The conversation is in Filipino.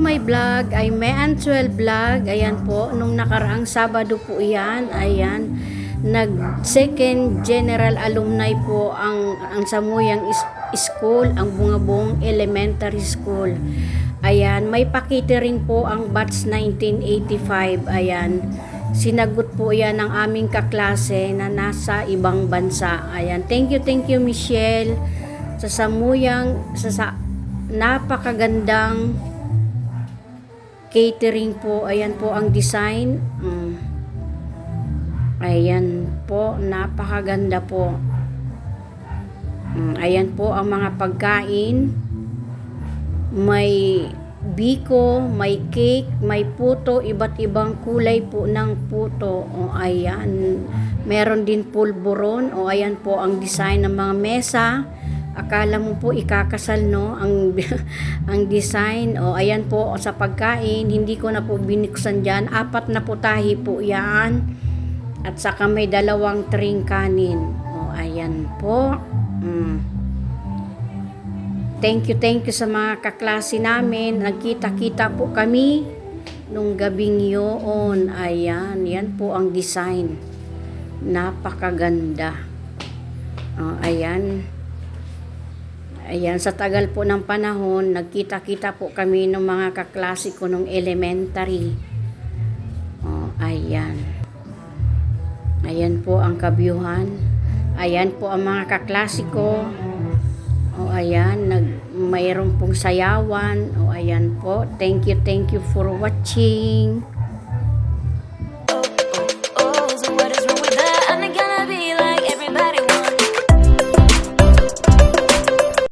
my vlog ay May12 vlog. Ayan po, nung nakaraang Sabado po yan. Ayan, nag second general alumni po ang Samuyang School, ang Bungabong Elementary School. Ayan, may pakitering po ang batch 1985. Ayan, sinagot po yan ng aming kaklase na nasa ibang bansa. Ayan, thank you Michelle sa Samuyang, sa napakagandang catering po. Ayan po ang design. Ayan po, napakaganda po. Ayan po ang mga pagkain. May biko, may cake, may puto, iba't ibang kulay po ng puto. O ayan, meron din pulburon. O ayan po ang design ng mga mesa. Akala mo po ikakasal, no? Ang design. O ayan po sa pagkain, hindi ko na po biniksan dyan. 4 na putahe po yan. At saka may 2 tring kanin. O ayan po. Thank you sa mga kaklase namin. Nagkita-kita po kami nung gabing yun. Ayan, yan po ang design. Napakaganda. Ayan. Ayan, sa tagal po ng panahon, nagkita-kita po kami ng mga kaklase ko nung elementary. Ayan. Ayan po ang kabyuhan. Ayan po ang mga kaklase ko. Ayan, mayroon pong sayawan. Ayan po. Thank you for watching.